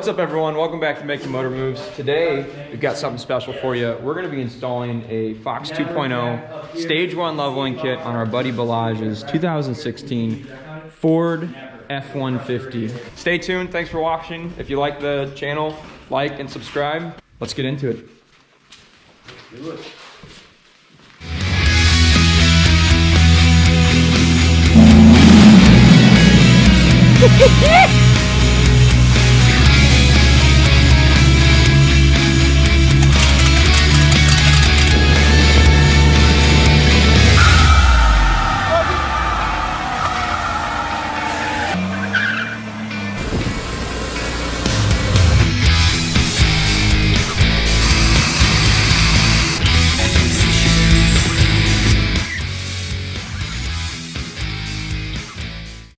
What's up everyone, welcome back to Making Motor Moves. Today, we've got something special for you. We're gonna be installing a Fox 2.0 Stage 1 leveling kit on our buddy Balage's 2016 Ford F-150. Stay tuned, thanks for watching. If you like the channel, like and subscribe. Let's get into it. Let's do it.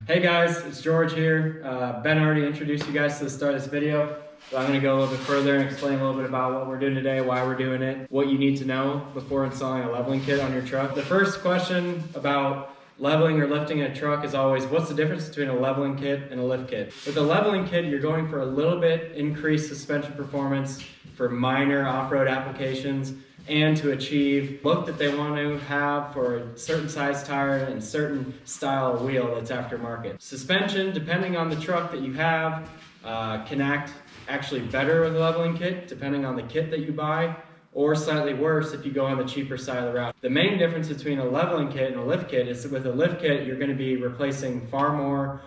Hey guys, it's George here. Ben already introduced you guys to the start of this video, but I'm going to go a little bit further and explain a little bit about what we're doing today, why we're doing it, what you need to know before installing a leveling kit on your truck. The first question about leveling or lifting a truck is always, what's the difference between a leveling kit and a lift kit? With a leveling kit, you're going for a little bit increased suspension performance for minor off-road applications and to achieve look that they want to have for a certain size tire and certain style of wheel that's aftermarket. Suspension, depending on the truck that you have, can act actually better with a leveling kit, depending on the kit that you buy, or slightly worse if you go on the cheaper side of the route. The main difference between a leveling kit and a lift kit is that with a lift kit, you're going to be replacing far more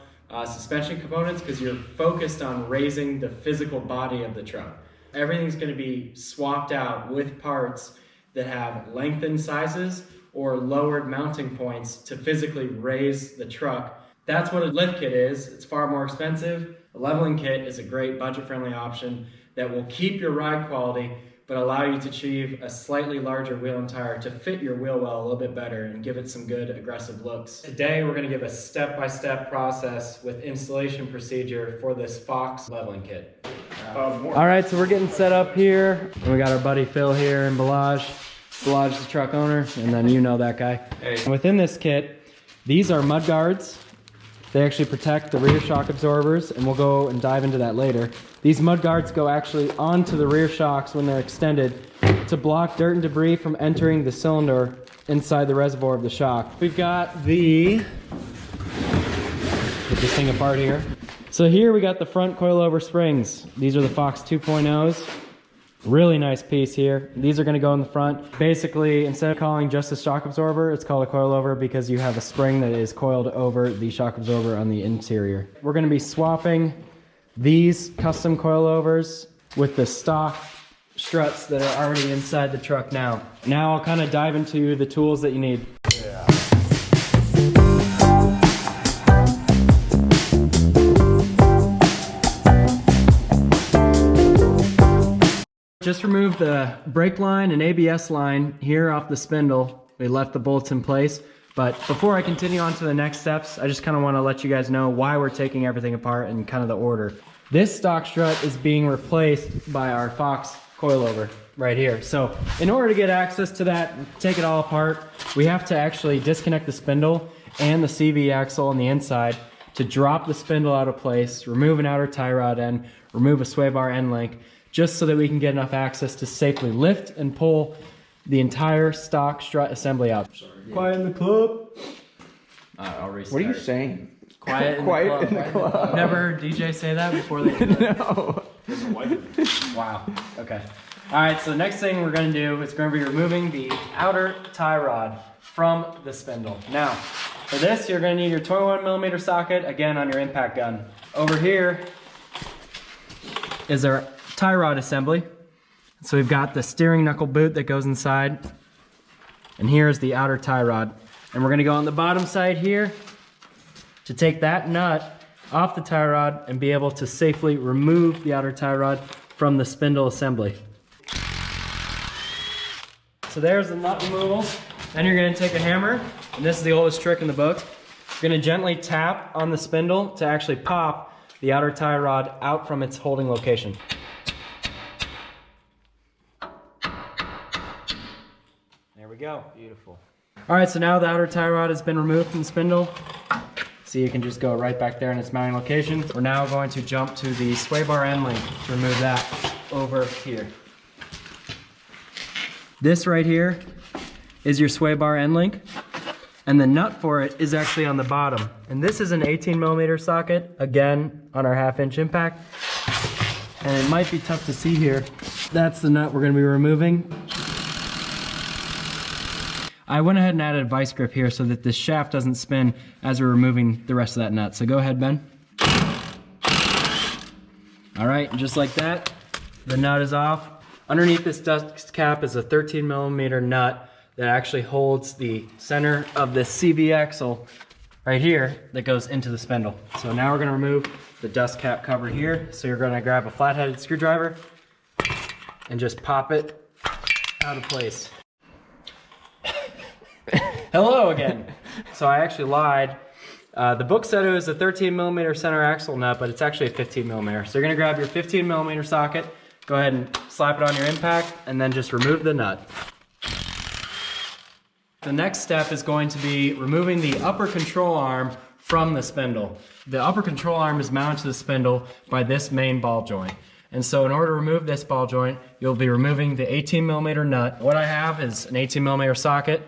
suspension components because you're focused on raising the physical body of the truck. Everything's going to be swapped out with parts that have lengthened sizes or lowered mounting points to physically raise the truck. That's what a lift kit is. It's far more expensive. A leveling kit is a great budget-friendly option that will keep your ride quality but allow you to achieve a slightly larger wheel and tire to fit your wheel well a little bit better and give it some good aggressive looks. Today we're going to give a step-by-step process with installation procedure for this Fox leveling kit. All right, so we're getting set up here. And we got our buddy Phil here and Balage. Balage is the truck owner, and then you know that guy. Hey. And within this kit, these are mud guards. They actually protect the rear shock absorbers, and we'll go and dive into that later. These mud guards go actually onto the rear shocks when they're extended to block dirt and debris from entering the cylinder inside the reservoir of the shock. We've got get this thing apart here. So here we got the front coilover springs. These are the Fox 2.0s. Really nice piece here. These are going to go in the front. Basically, instead of calling just a shock absorber, it's called a coilover because you have a spring that is coiled over the shock absorber on the interior. We're going to be swapping these custom coilovers with the stock struts that are already inside the truck now. Now I'll kind of dive into the tools that you need. Just removed the brake line and ABS line here off the spindle. We left the bolts in place. But before I continue on to the next steps, I just kind of want to let you guys know why we're taking everything apart and kind of the order. This stock strut is being replaced by our Fox coilover right here. So in order to get access to that, take it all apart, we have to actually disconnect the spindle and the CV axle on the inside to drop the spindle out of place, remove an outer tie rod end, remove a sway bar end link, just so that we can get enough access to safely lift and pull the entire stock strut assembly out. Quiet in the club. I'll restart. What are you saying? Quiet in the club. Never heard DJ say that before they did that? No. Wow. Okay. All right, so the next thing we're going to do is going to be removing the outer tie rod from the spindle. Now, for this, you're going to need your 21mm socket, again, on your impact gun. Over here is our tie rod assembly. So we've got the steering knuckle boot that goes inside, and here's the outer tie rod. And we're going to go on the bottom side here to take that nut off the tie rod and be able to safely remove the outer tie rod from the spindle assembly. So there's the nut removal. Then you're going to take a hammer, and this is the oldest trick in the book. You're going to gently tap on the spindle to actually pop the outer tie rod out from its holding location. There we go. Beautiful. All right, so now the outer tie rod has been removed from the spindle. So you can just go right back there in its mounting location. We're now going to jump to the sway bar end link to remove that over here. This right here is your sway bar end link, and the nut for it is actually on the bottom. And this is an 18mm socket, again, on our 1/2" impact. And it might be tough to see here. That's the nut we're gonna be removing. I went ahead and added a vice grip here so that this shaft doesn't spin as we're removing the rest of that nut. So go ahead, Ben. All right, just like that, the nut is off. Underneath this dust cap is a 13mm nut that actually holds the center of the CV axle right here that goes into the spindle. So now we're gonna remove the dust cap cover here. So you're gonna grab a flat-headed screwdriver and just pop it out of place. Hello again. So I actually lied. The book said it was a 13mm center axle nut, but it's actually a 15mm. So you're gonna grab your 15mm socket, go ahead and slap it on your impact, and then just remove the nut. The next step is going to be removing the upper control arm from the spindle. The upper control arm is mounted to the spindle by this main ball joint. And so in order to remove this ball joint, you'll be removing the 18mm nut. What I have is an 18mm socket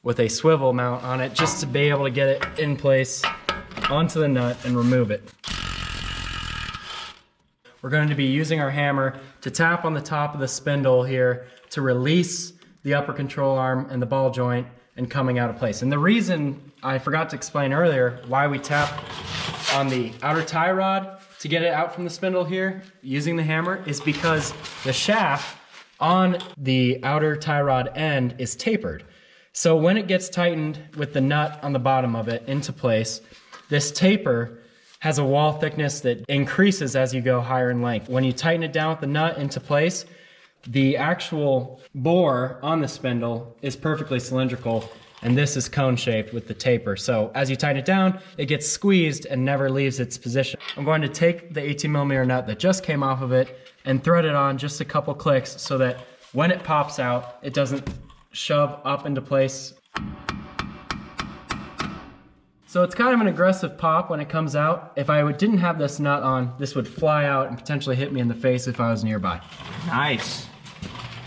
with a swivel mount on it just to be able to get it in place onto the nut and remove it. We're going to be using our hammer to tap on the top of the spindle here to release the upper control arm and the ball joint and coming out of place. And the reason I forgot to explain earlier why we tap on the outer tie rod to get it out from the spindle here using the hammer is because the shaft on the outer tie rod end is tapered. So when it gets tightened with the nut on the bottom of it into place, this taper has a wall thickness that increases as you go higher in length. When you tighten it down with the nut into place, the actual bore on the spindle is perfectly cylindrical, and this is cone shaped with the taper. So as you tighten it down, it gets squeezed and never leaves its position. I'm going to take the 18mm nut that just came off of it and thread it on just a couple clicks so that when it pops out, it doesn't shove up into place. So it's kind of an aggressive pop when it comes out. If I didn't have this nut on, this would fly out and potentially hit me in the face if I was nearby. Nice.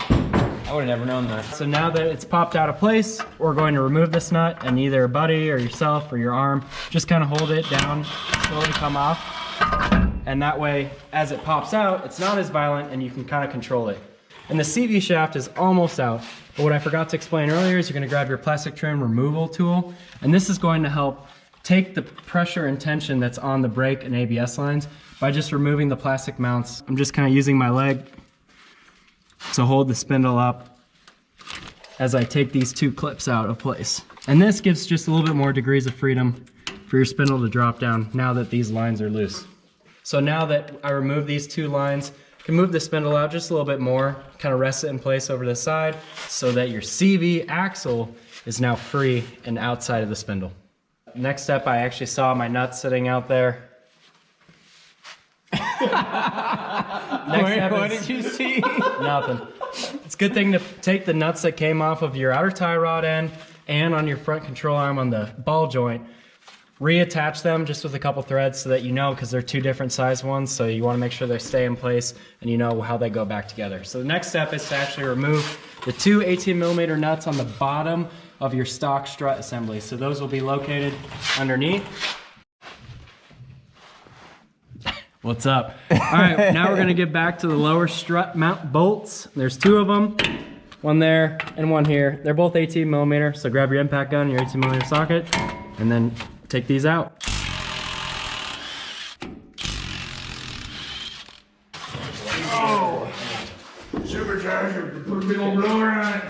I would have never known that. So now that it's popped out of place, we're going to remove this nut, and either a buddy or yourself or your arm, just kind of hold it down, slowly come off. And that way, as it pops out, it's not as violent and you can kind of control it. And the CV shaft is almost out. But what I forgot to explain earlier is you're gonna grab your plastic trim removal tool, and this is going to help take the pressure and tension that's on the brake and ABS lines by just removing the plastic mounts. I'm just kind of using my leg to hold the spindle up as I take these two clips out of place. And this gives just a little bit more degrees of freedom for your spindle to drop down now that these lines are loose. So now that I remove these two lines, I can move the spindle out just a little bit more, kind of rest it in place over the side so that your CV axle is now free and outside of the spindle. Next step, I actually saw my nuts sitting out there. What did you see? Nothing. It's a good thing to take the nuts that came off of your outer tie rod end and on your front control arm on the ball joint, reattach them just with a couple threads so that you know, because they're two different size ones, so you want to make sure they stay in place and you know how they go back together. So the next step is to actually remove the two 18mm nuts on the bottom of your stock strut assembly. So those will be located underneath. What's up? All right, now we're gonna get back to the lower strut mount bolts. There's two of them, one there and one here. They're both 18mm, so grab your impact gun, your 18mm socket, and then take these out. Oh, supercharger, put a big old blower on it.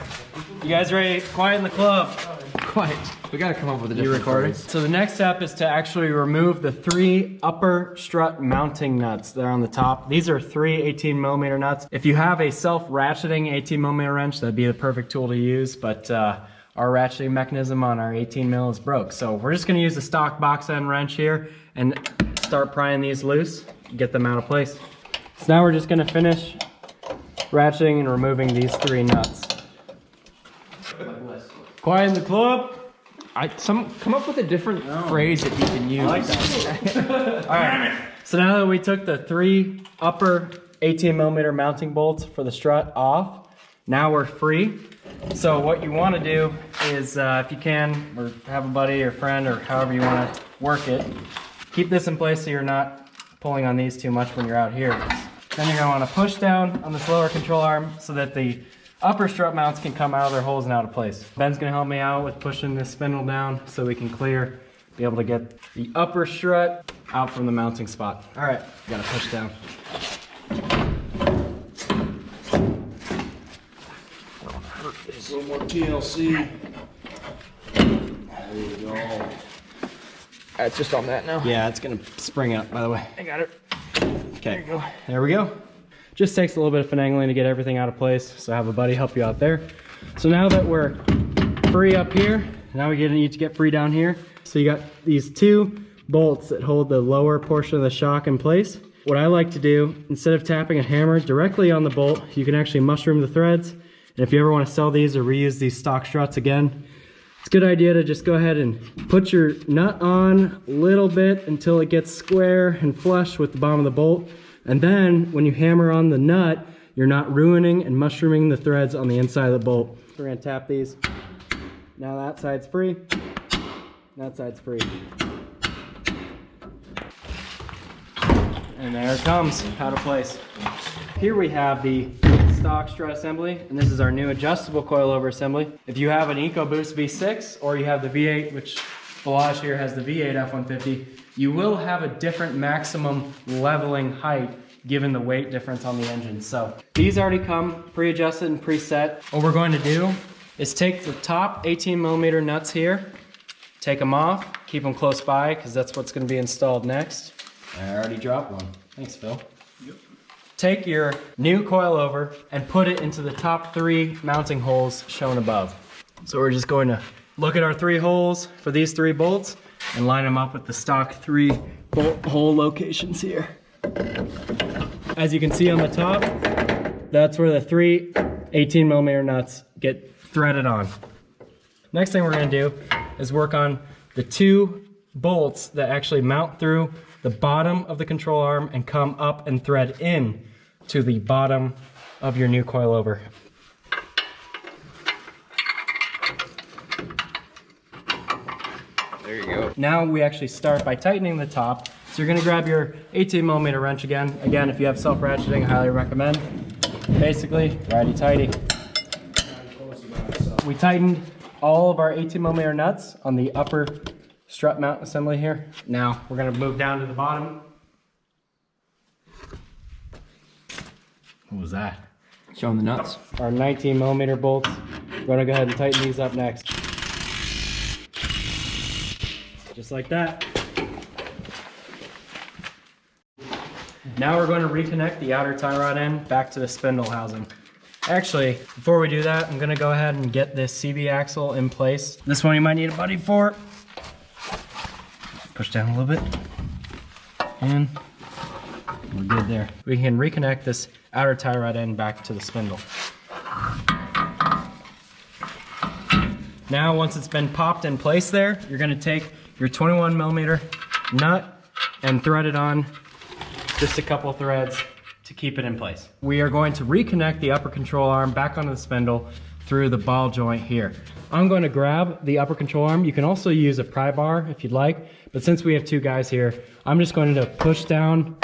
You guys ready? Quiet in the club. Quiet. We gotta come up with a You different recording? phrase. So the next step is to actually remove the three upper strut mounting nuts that are on the top. These are three 18mm nuts. If you have a self-ratcheting 18mm wrench, that'd be the perfect tool to use, but our ratcheting mechanism on our 18mm is broke. So we're just gonna use the stock box end wrench here and start prying these loose, get them out of place. So now we're just gonna finish ratcheting and removing these three nuts. Quiet in the club. Come up with a different phrase that you can use. I like that. All right. So now that we took the 3 upper 18mm mounting bolts for the strut off, now we're free. So what you want to do is, if you can, or have a buddy or friend or however you want to work it, keep this in place so you're not pulling on these too much when you're out here. Then you're going to want to push down on this lower control arm so that the upper strut mounts can come out of their holes and out of place. Ben's going to help me out with pushing this spindle down so we can be able to get the upper strut out from the mounting spot. All right, got to push down. A little more TLC. There you go. It's just on that now. Yeah, it's going to spring up, by the way. I got it. Okay, there we go. Just takes a little bit of finagling to get everything out of place, so have a buddy help you out there. So now that we're free up here, now we need to get free down here. So you got these 2 bolts that hold the lower portion of the shock in place. What I like to do, instead of tapping a hammer directly on the bolt, you can actually mushroom the threads. And if you ever want to sell these or reuse these stock struts again, it's a good idea to just go ahead and put your nut on a little bit until it gets square and flush with the bottom of the bolt. And then when you hammer on the nut, you're not ruining and mushrooming the threads on the inside of the bolt. So we're gonna tap these. Now that side's free, that side's free. And there it comes, out of place. Here we have the stock strut assembly, and this is our new adjustable coilover assembly. If you have an EcoBoost V6 or you have the V8, which Balazs here has the V8 F-150, you will have a different maximum leveling height given the weight difference on the engine. So these already come pre-adjusted and preset. What we're going to do is take the top 18mm nuts here, take them off, keep them close by because that's what's going to be installed next. I already dropped one. Thanks, Phil. Take your new coilover and put it into the top 3 mounting holes shown above. So we're just going to look at our 3 holes for these 3 bolts and line them up with the stock 3 bolt hole locations here. As you can see on the top, that's where the 3 18mm nuts get threaded on. Next thing we're going to do is work on the 2 bolts that actually mount through the bottom of the control arm and come up and thread in to the bottom of your new coilover. There you go. Now we actually start by tightening the top. So you're gonna grab your 18mm wrench again. Again, if you have self-ratcheting, I highly recommend. Basically, righty-tighty. We tightened all of our 18mm nuts on the upper strut mount assembly here. Now we're gonna move down to the bottom. What was that? Showing the nuts. Our 19mm bolts. We're gonna go ahead and tighten these up next. Just like that. Now we're going to reconnect the outer tie rod end back to the spindle housing. Actually, before we do that, I'm gonna go ahead and get this CV axle in place. This one you might need a buddy for. Push down a little bit. And we're good there. We can reconnect this outer tie rod end back to the spindle. Now, once it's been popped in place there, you're gonna take your 21mm nut and thread it on just a couple threads to keep it in place. We are going to reconnect the upper control arm back onto the spindle through the ball joint here. I'm going to grab the upper control arm. You can also use a pry bar if you'd like, but since we have 2 guys here, I'm just going to push down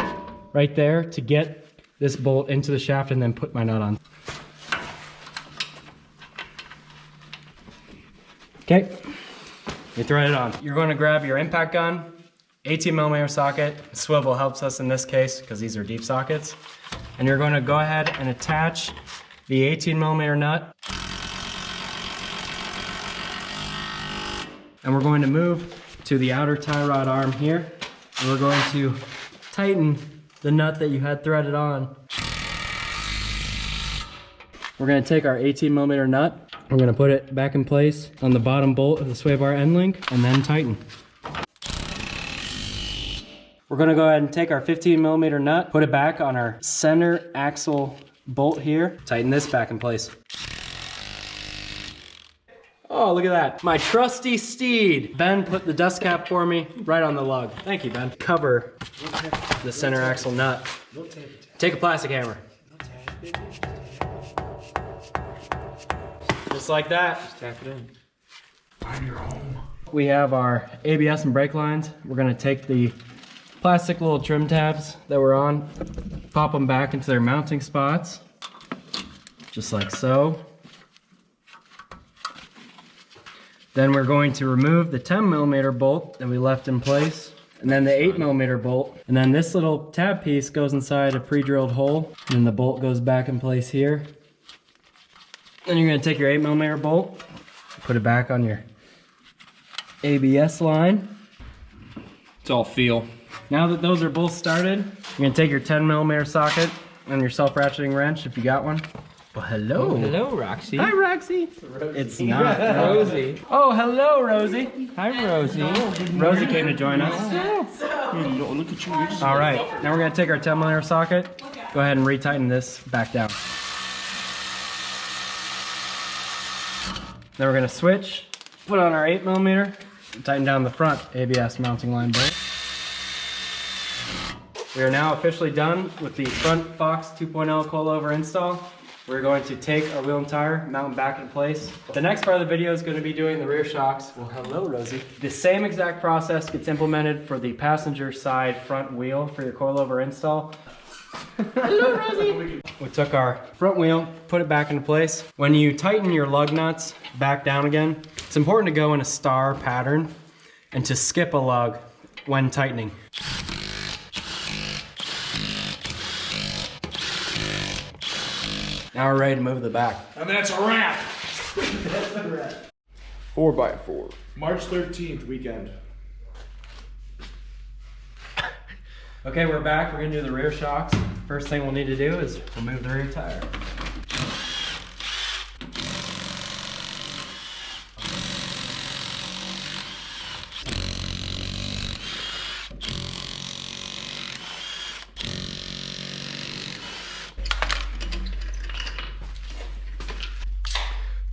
right there to get this bolt into the shaft and then put my nut on. Okay, you thread it on. You're going to grab your impact gun, 18mm socket. Swivel helps us in this case because these are deep sockets. And you're going to go ahead and attach the 18mm nut. And we're going to move to the outer tie rod arm here. And we're going to tighten the nut that you had threaded on. We're going to take our 18mm nut. We're going to put it back in place on the bottom bolt of the sway bar end link and then tighten. We're going to go ahead and take our 15mm nut, put it back on our center axle bolt here, tighten this back in place. Oh, look at that. My trusty steed. Ben put the dust cap for me right on the lug. Thank you, Ben. Cover the center axle nut. Take a plastic hammer. Just like that. Just tap it in. Find your home. We have our ABS and brake lines. We're gonna take the plastic little trim tabs that we're on, pop them back into their mounting spots, just like so. Then we're going to remove the 10mm bolt that we left in place, and then the 8mm bolt. And then this little tab piece goes inside a pre-drilled hole, and then the bolt goes back in place here. Then you're gonna take your 8mm bolt, put it back on your ABS line. It's all feel. Now that those are both started, you're gonna take your 10mm socket and your self-ratcheting wrench if you got one. Well, hello. Oh, hello, Roxy. Hi, Roxy. It's not Rosie. Oh, hello, Rosie. Hi, Rosie. Rosie came to join us. Look at you. All right, now we're gonna take our 10mm socket. Go ahead and retighten this back down. Then we're gonna switch, put on our 8mm, and tighten down the front ABS mounting line bolt. We are now officially done with the front Fox 2.0 coilover install. We're going to take our wheel and tire, mount them back in place. The next part of the video is going to be doing the rear shocks. Well, hello, Rosie. The same exact process gets implemented for the passenger side front wheel for your coilover install. Hello, Rosie. We took our front wheel, put it back into place. When you tighten your lug nuts back down again, it's important to go in a star pattern and to skip a lug when tightening. Now we're ready to move the back. And that's a wrap. 4x4. March 13th weekend. Okay, we're back. We're gonna do the rear shocks. First thing we'll need to do is remove the rear tire.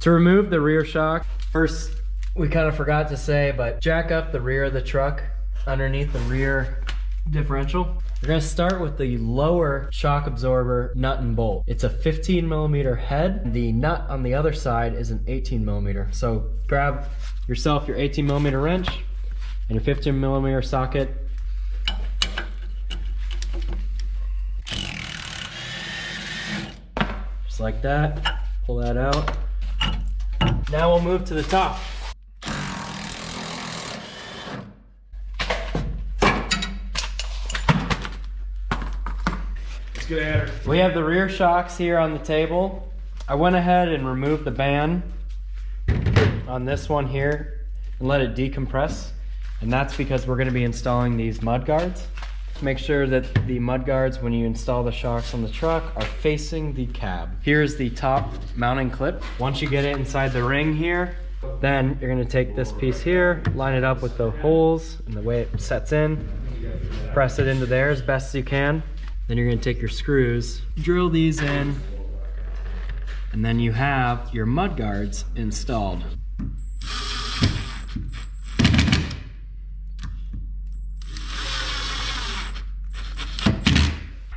To remove the rear shock, first we kind of forgot to say, but jack up the rear of the truck underneath the rear differential. We're gonna start with the lower shock absorber nut and bolt. It's a 15mm head. The nut on the other side is an 18mm. So grab yourself your 18mm wrench and your 15mm socket. Just like that, pull that out. Now we'll move to the top. Let's get at her. We have the rear shocks here on the table. I went ahead and removed the band on this one here and let it decompress. And that's because we're gonna be installing these mud guards. Make sure that the mud guards, when you install the shocks on the truck, are facing the cab. Here's the top mounting clip. Once you get it inside the ring here, then you're gonna take this piece here, line it up with the holes and the way it sets in, press it into there as best as you can. Then you're gonna take your screws, drill these in, and then you have your mud guards installed.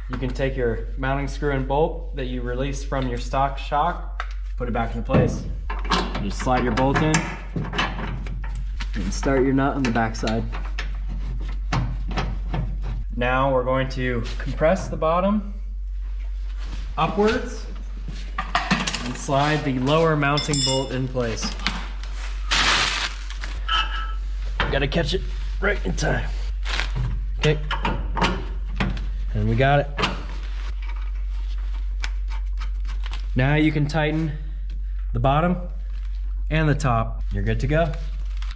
You can take your mounting screw and bolt that you released from your stock shock, put it back into place. You just slide your bolt in and start your nut on the back side. Now we're going to compress the bottom upwards and slide the lower mounting bolt in place. Gotta catch it right in time. Okay, and we got it. Now you can tighten the bottom and the top. You're good to go.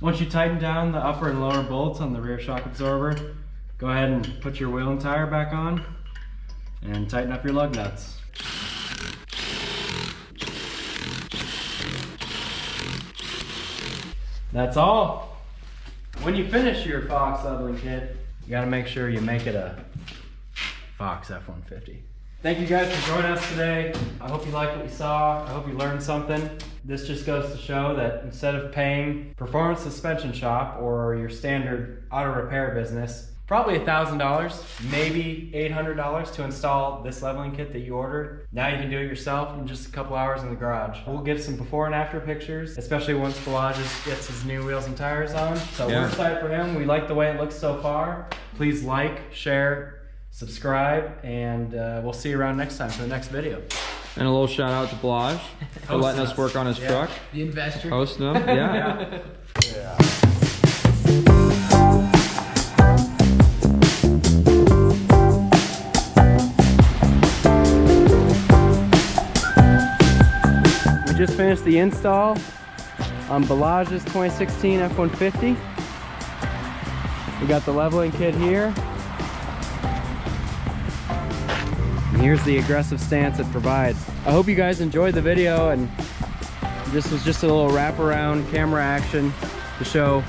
Once you tighten down the upper and lower bolts on the rear shock absorber, go ahead and put your wheel and tire back on and tighten up your lug nuts. That's all. When you finish your Fox leveling kit, you gotta make sure you make it a Fox F-150. Thank you guys for joining us today. I hope you liked what you saw. I hope you learned something. This just goes to show that instead of paying Performance Suspension Shop or your standard auto repair business probably $1,000, maybe $800 to install this leveling kit that you ordered, now you can do it yourself in just a couple hours in the garage. We'll get some before and after pictures, especially once Balages gets his new wheels and tires on. So we're excited for him. We like the way it looks so far. Please like, share, subscribe, and we'll see you around next time for the next video. And a little shout out to Balaj for letting us work on his truck. The investor. Hosting him, yeah. We just finished the install on Balage's 2016 F-150. We got the leveling kit here. And here's the aggressive stance it provides. I hope you guys enjoyed the video, and this was just a little wraparound camera action to show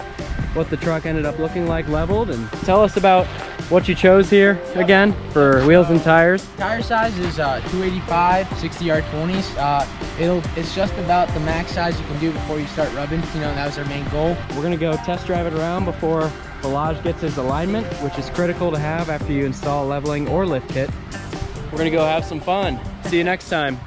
what the truck ended up looking like leveled. And tell us about what you chose here again for wheels and tires. Tire size is 285, 60R20s. It's just about the max size you can do before you start rubbing. You know, that was our main goal. We're gonna go test drive it around before Balaj gets his alignment, which is critical to have after you install a leveling or lift kit. We're gonna go have some fun. See you next time.